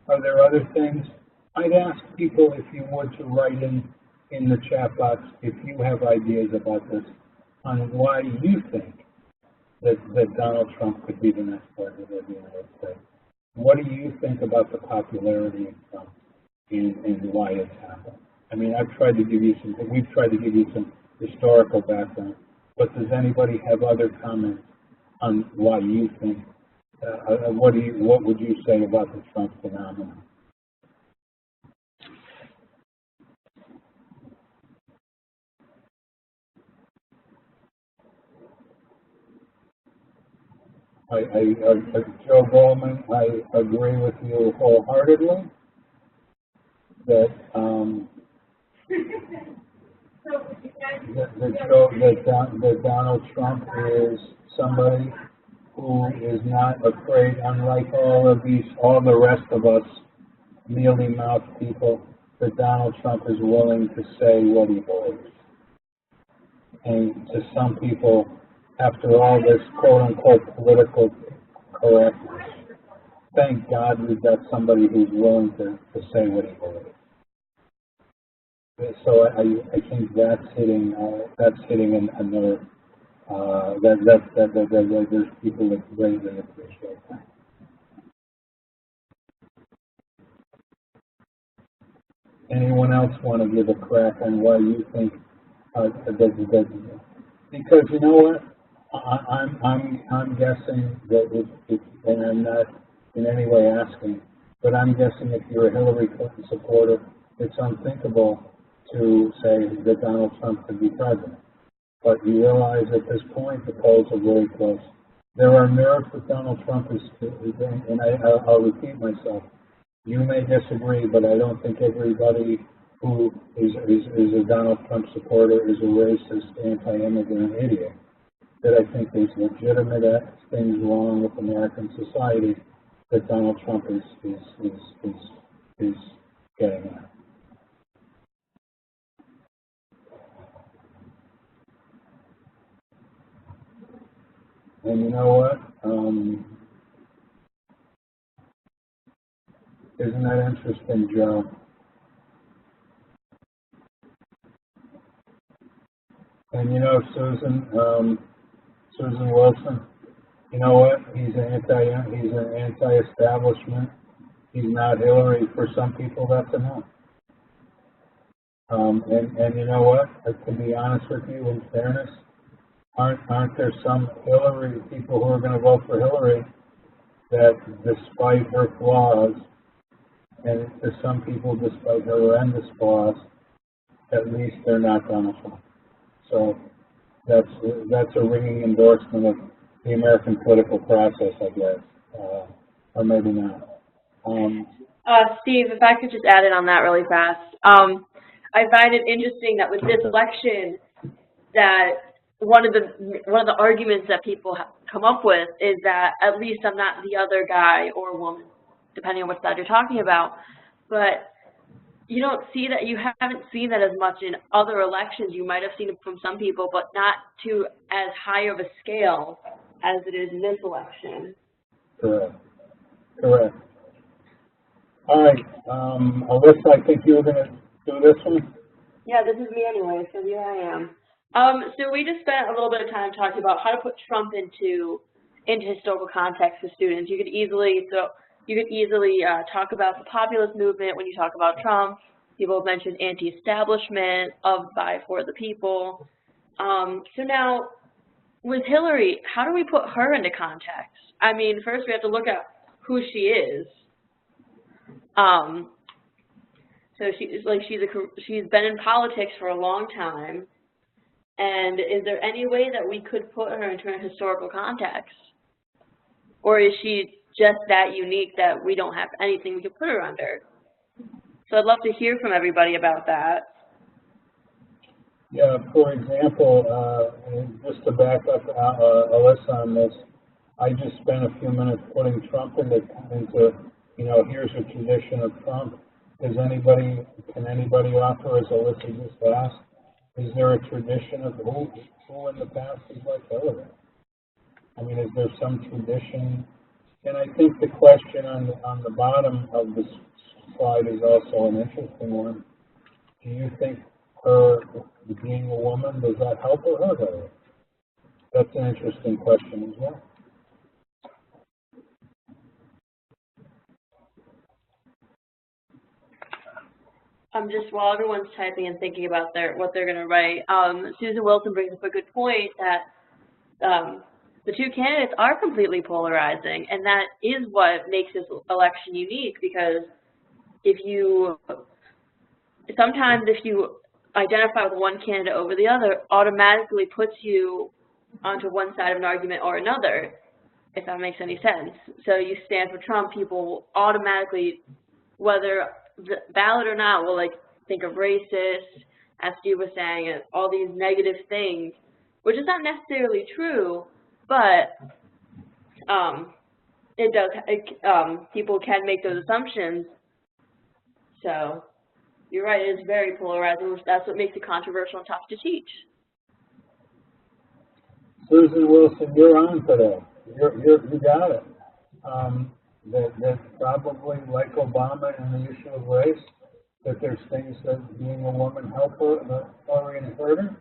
Are there other things? I'd ask people, if you would, to write in the chat box if you have ideas about this, on why you think that Donald Trump could be the next president of the United States. What do you think about the popularity of Trump and why it's happened? I mean, we've tried to give you some historical background, but does anybody have other comments on why you think what would you say about the Trump phenomenon? Joe Goldman, I agree with you wholeheartedly that that Donald Trump is somebody who is not afraid, unlike all the rest of us mealy-mouthed people, that Donald Trump is willing to say what he believes. And to some people, after all this quote-unquote political correctness, thank God we've got somebody who's willing to say what he believes. So I think that's hitting a nerve. There's people that greatly appreciate that. Anyone else want to give a crack on why you think because you know what, I'm guessing that and I'm not in any way asking, but I'm guessing if you're a Hillary Clinton supporter, it's unthinkable to say that Donald Trump could be president. But you realize at this point the polls are very close. There are nerves that Donald Trump is and I'll repeat myself. You may disagree, but I don't think everybody who is a Donald Trump supporter is a racist, anti-immigrant idiot. That I think there's legitimate things wrong with American society that Donald Trump is getting at. And you know what? Isn't that interesting, Joe? And you know, Susan Wilson. You know what? He's an anti-establishment. He's not Hillary. For some people, that's enough. And you know what? To be honest with you, in fairness, aren't there some Hillary people who are going to vote for Hillary that, despite her flaws, and to some people, despite her horrendous flaws, at least they're not Donald Trump. So that's a ringing endorsement of the American political process, I guess, or maybe not. Steve, if I could just add in on that really fast. I find it interesting that with this election, that one of the arguments that people come up with is that at least I'm not the other guy or woman, depending on what side you're talking about. But you don't see that, you haven't seen that as much in other elections. You might have seen it from some people, but not to as high of a scale as it is in this election. Correct. All right, Alyssa, I think you were going to do this one? Yeah, this is me anyway, so here I am. So we just spent a little bit of time talking about how to put Trump into historical context for students. You could easily talk about the populist movement when you talk about Trump. People have mentioned anti-establishment, of, by, for the people. So now, with Hillary, how do we put her into context? I mean, first we have to look at who she is. So she's been in politics for a long time. And is there any way that we could put her into a historical context? Or is she just that unique that we don't have anything we could put her under? So I'd love to hear from everybody about that. Yeah, for example, just to back up Alyssa on this, I just spent a few minutes putting Trump into here's a tradition of Trump. Can anybody offer, as Alyssa just asked, is there a tradition of who in the past is like Hillary? I mean, is there some tradition? And I think the question on the bottom of the slide is also an interesting one. Do you think her being a woman, does that help or hurt her? That's an interesting question as well. While everyone's typing and thinking about what they're going to write, Susan Wilson brings up a good point that the two candidates are completely polarizing, and that is what makes this election unique, because sometimes if you identify with one candidate over the other, automatically puts you onto one side of an argument or another, if that makes any sense. So you stand for Trump, people automatically, whether the ballot or not, will like think of racist, as Steve was saying, and all these negative things, which is not necessarily true, but people can make those assumptions. So you're right, it is very polarizing, which that's what makes it controversial and tough to teach. Susan Wilson, you're on today. You got it. That probably, like Obama and the issue of race, that there's things that being a woman help her or hurt her.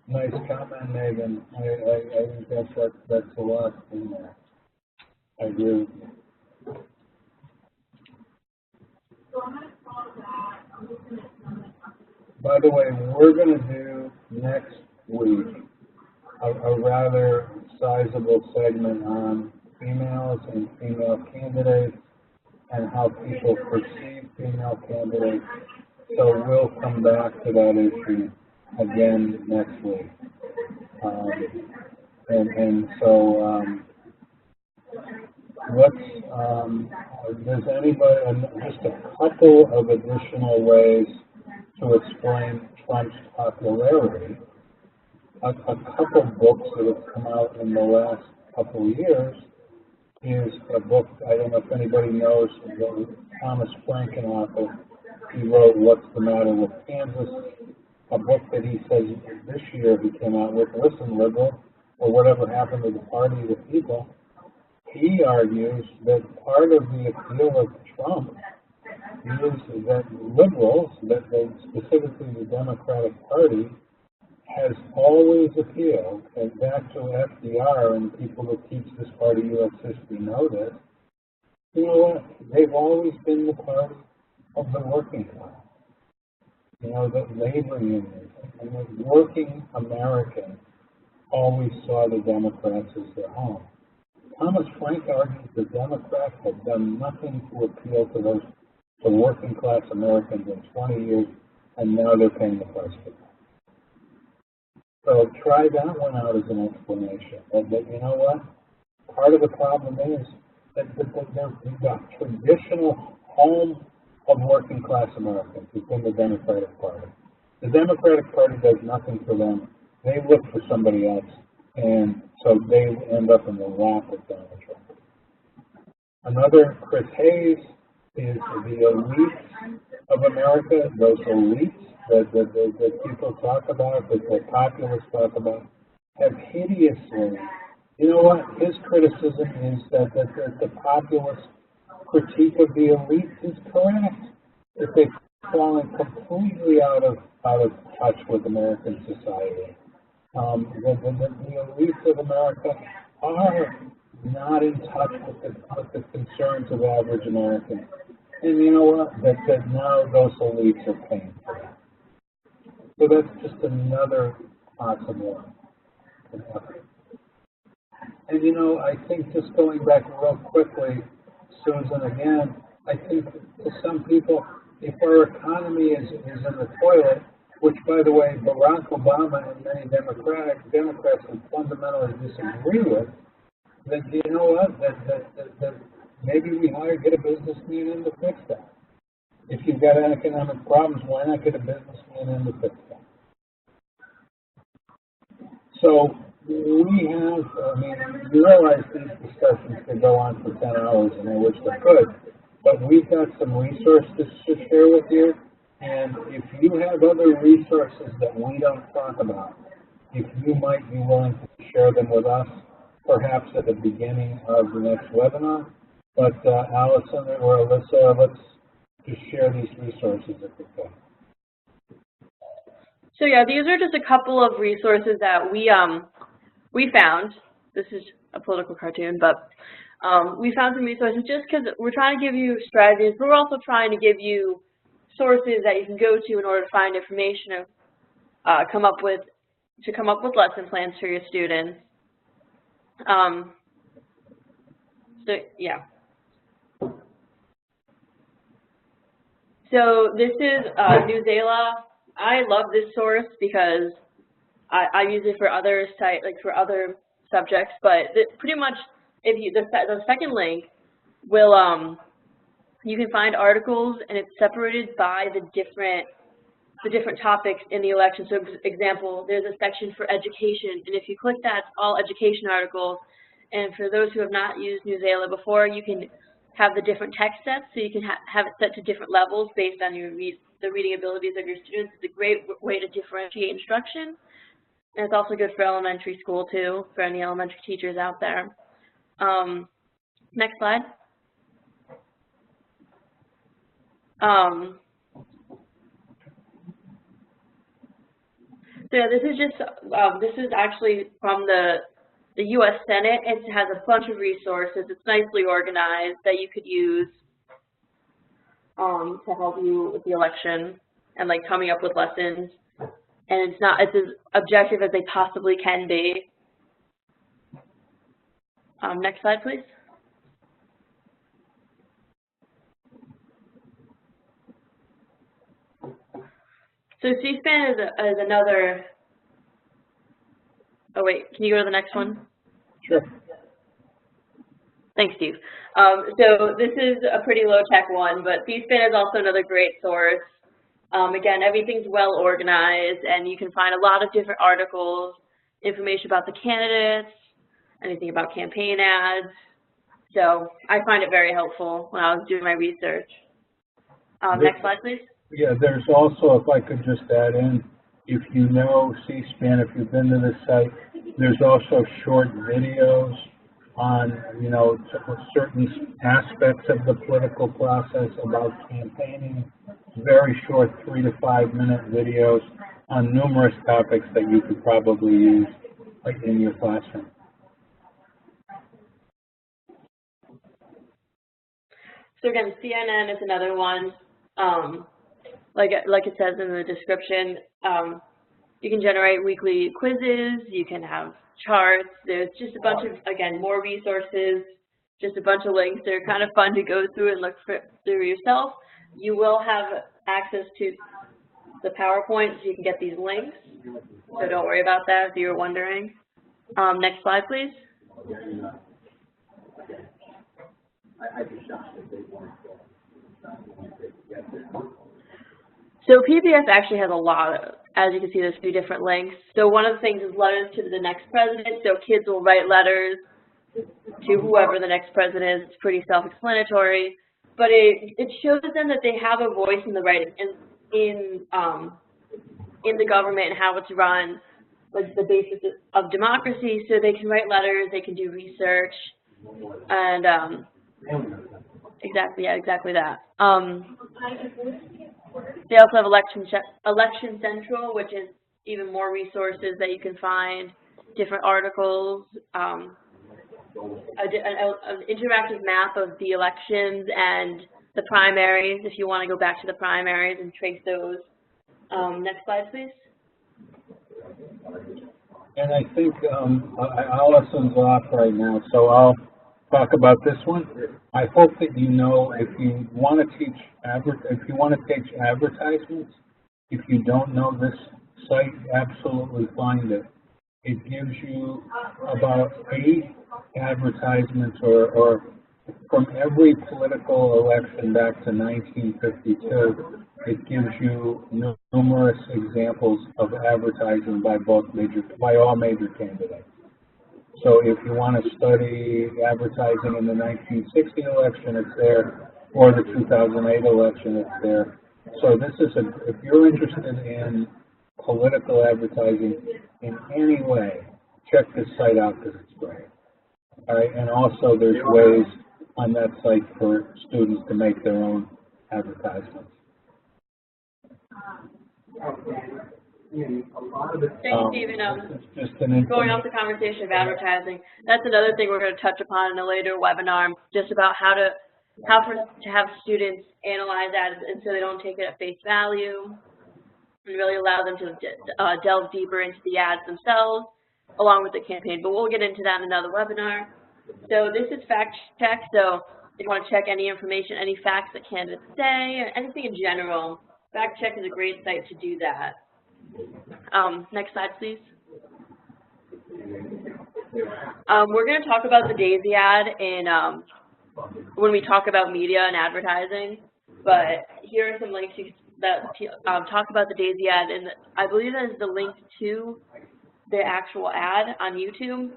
Nice comment, Megan. I think that's a lot in there. I agree with you. By the way, we're going to do next week a rather sizable segment on females and female candidates and how people perceive female candidates. So we'll come back to that issue again next week. Does anybody, just a couple of additional ways to explain Trump's popularity. A couple books that have come out in the last couple of years is a book, I don't know if anybody knows, Thomas Franken author. He wrote What's the Matter with Kansas, a book that he says this year he came out with, Listen, liberal, or whatever happened to the party of the people. He argues that part of the appeal of Trump is that liberals, that specifically the Democratic Party, has always appealed, and back to FDR and people who teach this part of U.S. history know this, you know what, they've always been the party of the working class. You know, the labor unions and the working Americans always saw the Democrats as their home. Thomas Frank argues the Democrats have done nothing to appeal to working class Americans in 20 years, and now they're paying the price for that. So try that one out as an explanation. That you know what? Part of the problem is that the traditional home of working class Americans has been the Democratic Party. The Democratic Party does nothing for them. They look for somebody else, and so they end up in the lap of Donald Trump. Another, Chris Hayes, is the elites of America, those elites that people talk about, that the populists talk about, have hideously, you know what, his criticism is that the populist critique of the elites is correct, that they've fallen completely out of touch with American society. The elites of America are not in touch with the concerns of average Americans. And you know what? That now those elites are paying for that. So that's just another possible effort. And you know, I think just going back real quickly, Susan, again, I think to some people, if our economy is in the toilet, which, by the way, Barack Obama and many Democrats would fundamentally disagree with, then you know what? That maybe we get a businessman in to fix that. If you've got economic problems, why not get a businessman in to fix that? So we have, I mean, you realize these discussions could go on for 10 hours, and I wish they could, but we've got some resources to share with you, and if you have other resources that we don't talk about, if you might be willing to share them with us, perhaps at the beginning of the next webinar, but Allison or Alyssa, let's just share these resources if we can. So yeah, these are just a couple of resources that we found. This is a political cartoon, but We found some resources just because we're trying to give you strategies, but we're also trying to give you sources that you can go to in order to find information and come up with lesson plans for your students. So yeah. So this is Newsela. I love this source because I use it for other for other subjects, but pretty much if you the second link will you can find articles, and it's separated by the different topics in the election. So example, there's a section for education, and if you click that, it's all education articles. And for those who have not used Newsela before, you can have the different text sets, so you can have it set to different levels based on the reading abilities of your students. It's a great way to differentiate instruction. And it's also good for elementary school too, for any elementary teachers out there. Next slide. So yeah, this is actually from the U.S. Senate. It has a bunch of resources. It's nicely organized that you could use to help you with the election and like coming up with lessons. And it's as objective as they possibly can be. Next slide, please. So C-SPAN is another. Oh wait, can you go to the next one? Sure. Thanks, Steve. So this is a pretty low-tech one, but C-SPAN is also another great source. Again, everything's well organized, and you can find a lot of different articles, information about the candidates, anything about campaign ads. So I find it very helpful when I was doing my research. Next slide, please. Yeah, there's also, if I could just add in, if you know C-SPAN, if you've been to the site, there's also short videos on, you know, certain aspects of the political process about campaigning, very short 3 to 5 minute videos on numerous topics that you could probably use like in your classroom. So again, CNN is another one. Like it says in the description, you can generate weekly quizzes, you can have charts, there's just a bunch of, again, more resources, just a bunch of links. They're kind of fun to go through and look through yourself. You will have access to the PowerPoint, so you can get these links, so don't worry about that if you were wondering. Next slide, please. So PBS actually has a lot of, as you can see, there's 3 different links. So one of the things is letters to the next president. So kids will write letters to whoever the next president is. It's pretty self-explanatory, but it shows them that they have a voice in the writing in the government and how it's run, like the basis of democracy. So they can write letters, they can do research, and exactly that. They also have Election Central, which is even more resources that you can find, different articles, an interactive map of the elections and the primaries, if you want to go back to the primaries and trace those. Next slide, please. And I think Allison's off right now, so I'll talk about this one. I hope that you know, if you want to teach advertisements, if you don't know this site, absolutely find it. It gives you about 8 advertisements or from every political election back to 1952. It gives you numerous examples of advertising by all major candidates. So if you want to study advertising in the 1960 election, it's there, or the 2008 election, it's there. So this is if you're interested in political advertising in any way, check this site out because it's great. All right, and also there's ways on that site for students to make their own advertisements. Thanks, Stephen. Just an Going off the conversation of advertising, that's another thing we're going to touch upon in a later webinar, just about how to have students analyze ads and so they don't take it at face value, and really allow them to delve deeper into the ads themselves, along with the campaign. But we'll get into that in another webinar. So this is fact check. So if you want to check any information, any facts that candidates say, or anything in general, fact check is a great site to do that. Next slide, please. We're going to talk about the DAISY ad in when we talk about media and advertising. But here are some links that talk about the DAISY ad, and I believe that is the link to the actual ad on YouTube.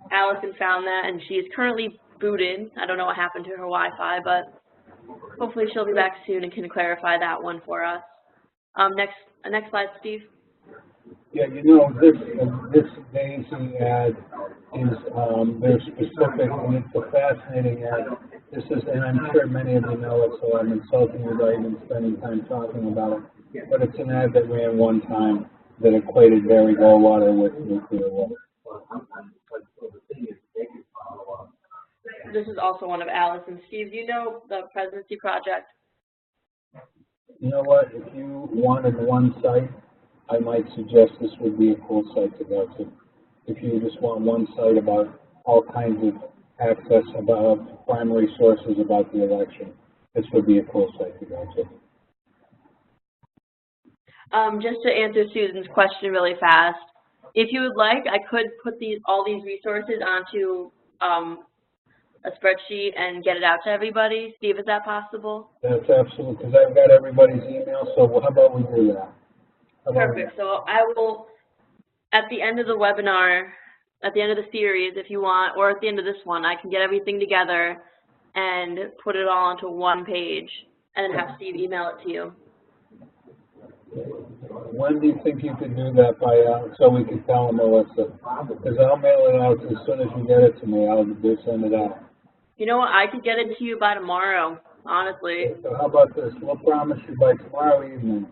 Allison found that, and she is currently booted. I don't know what happened to her Wi-Fi, but hopefully she'll be back soon and can clarify that one for us. Next slide, Steve. Yeah, you know, this DAISY ad is very specific, and it's a fascinating ad. This is, and I'm sure many of you know it, so I'm insulting you by even spending time talking about it. But it's an ad that ran one time that equated very low water with nuclear water. This is also one of Allison. Steve, do you know the Presidency Project? You know what? If you wanted one site, I might suggest this would be a cool site to go to. If you just want one site about all kinds of access about primary sources about the election, this would be a cool site to go to. Just to answer Susan's question really fast, if you would like, I could put all these resources onto a spreadsheet and get it out to everybody. Steve, is that possible? That's absolutely, because I've got everybody's email, so how about we do that? Perfect. So I will, at the end of the webinar, at the end of the series, if you want, or at the end of this one, I can get everything together and put it all onto one page and then have Steve email it to you. When do you think you could do that by, so we can tell them, Alyssa? Because I'll mail it out as soon as you get it to me. I'll just send it out. You know what? I could get it to you by tomorrow, honestly. So how about this? We'll promise you by tomorrow evening,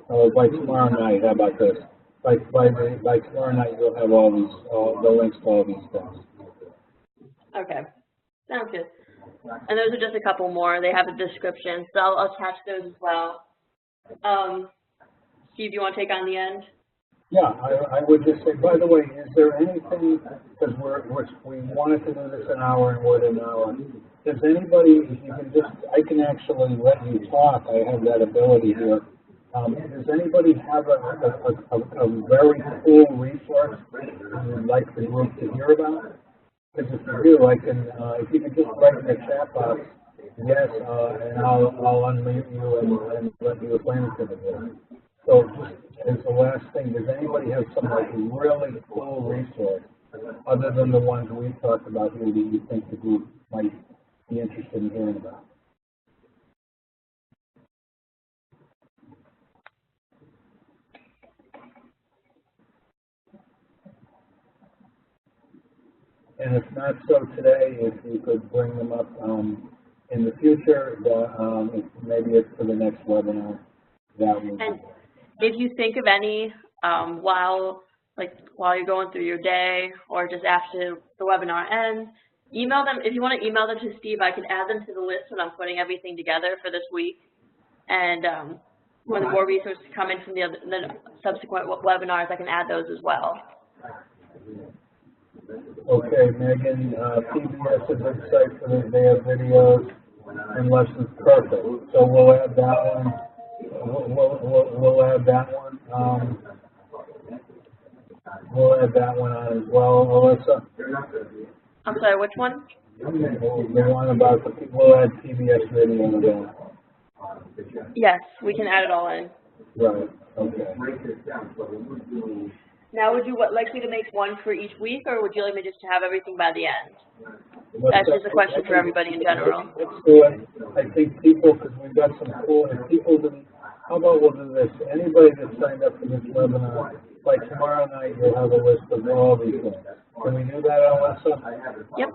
or by tomorrow night. How about this? By tomorrow night, you'll have all the links to all these things. Okay, sounds good. And those are just a couple more. They have a description, so I'll attach those as well. Steve, do you want to take on the end? Yeah, I would just say, by the way, is there anything, because we wanted to do this an hour and we're at an hour, does anybody, if you can just, I can actually let you talk, I have that ability here. Does anybody have a very cool resource you would like the group to hear about? Because if you do, I can, if you can just write in the chat box, yes, and I'll unmute you and let you explain it to the group. So just as the last thing, does anybody have some like really cool resource other than the ones we've talked about here that you think the group might be interested in hearing about? And if not so today, if you could bring them up in the future, maybe it's for the next webinar. That would and if you think of any while you're going through your day or just after the webinar ends, email them. If you want to email them to Steve, I can add them to the list when I'm putting everything together for this week. And when the more resources come in from the subsequent webinars, I can add those as well. Okay, Megan, PBS is a good site for the day of videos and lessons. Perfect. So we'll add that one. We'll add that one. We'll add that one on as well, Alyssa. I'm sorry, which one? The one about we'll add PBS video again. Yes, we can add it all in. Right. Okay. Now, would you like me to make one for each week, or would you like me just to have everything by the end? That's just a question for everybody in general. Let's do it. I think people, because we've got some cool, if people didn't, how about we'll do this? Anybody that signed up for this webinar, by tomorrow night, you'll have a list of all these things. Can we do that, Alyssa? Yep.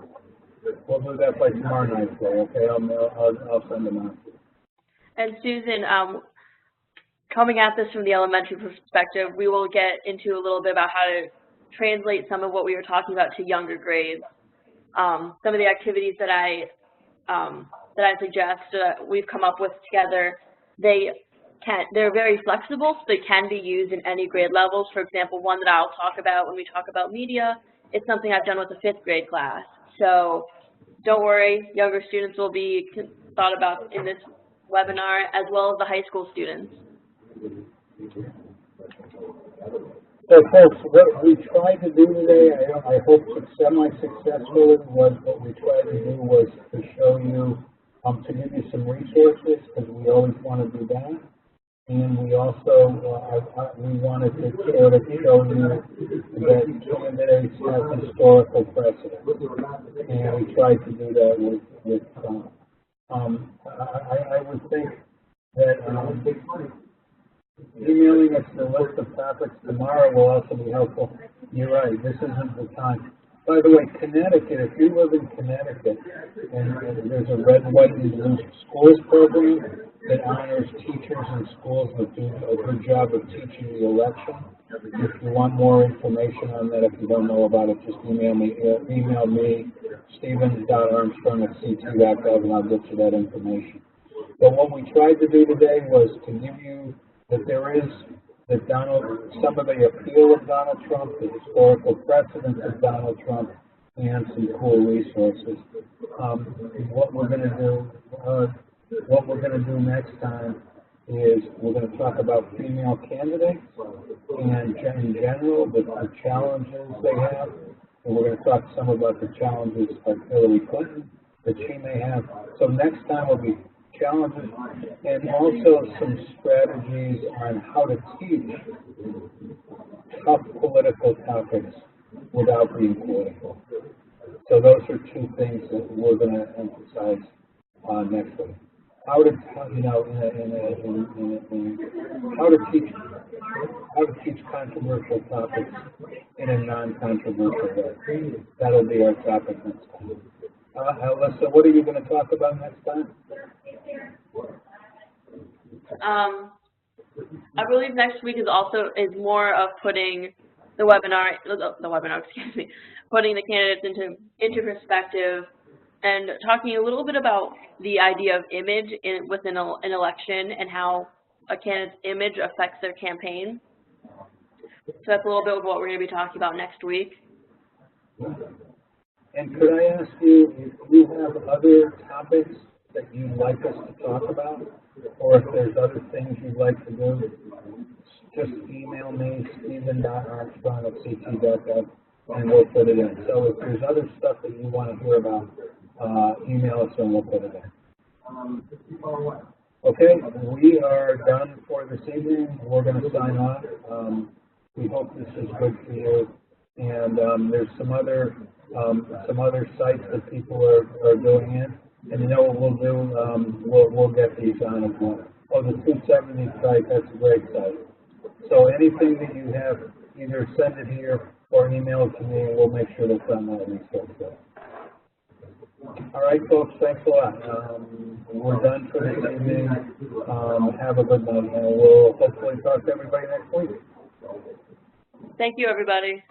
We'll do that by tomorrow night, okay? I'll send them out. And Susan, coming at this from the elementary perspective, we will get into a little bit about how to translate some of what we were talking about to younger grades. Some of the activities that I suggest we've come up with together, they're very flexible, so they can be used in any grade levels. For example, one that I'll talk about when we talk about media, it's something I've done with a 5th grade class. So don't worry, younger students will be thought about in this webinar, as well as the high school students. So folks, what we tried to do today, I hope semi-successfully, was what we tried to do was to show you, to give you some resources, because we always want to do that. And we also, we wanted to sort of show you that candidates have historical precedent. And we tried to do that with I would think that emailing us the list of topics tomorrow will also be helpful. You're right, this isn't the time. By the way, Connecticut, if you live in Connecticut, and there's a red, white, and blue schools program that honors teachers and schools that do a good job of teaching the election. If you want more information on that, if you don't know about it, just email me, stephen.armstrong@ct.gov, and I'll get you that information. But what we tried to do today was to give you that there is some of the appeal of Donald Trump, the historical precedents of Donald Trump, and some cool resources. What we're going to do next time is we're going to talk about female candidates and in general, the challenges they have, and we're going to talk some about the challenges of Hillary Clinton that she may have. So next time will be challenges and also some strategies on how to teach tough political topics without being political. So those are 2 things that we're going to emphasize next week. How to, how to teach controversial topics in a non-controversial way. That'll be our topic next time. Alyssa, what are you going to talk about next time? I believe next week is more of putting the webinar, putting the candidates into perspective and talking a little bit about the idea of image within an election and how a candidate's image affects their campaign. So that's a little bit of what we're going to be talking about next week. And could I ask you if you have other topics that you'd like us to talk about, or if there's other things you'd like to do, just email me, stephen.armstrong@ct.gov, and we'll put it in. So if there's other stuff that you want to hear about, email us and we'll put it in. Okay, we are done for this evening. We're going to sign off. We hope this is good for you. And there's some other sites that people are doing it. And you know what we'll do? We'll get these on as well. Oh, the 270 site, that's a great site. So anything that you have, either send it here or email it to me, and we'll make sure that's on that resource site. All right, folks, thanks a lot. We're done for this evening. Have a good night, and we'll hopefully talk to everybody next week. Thank you, everybody.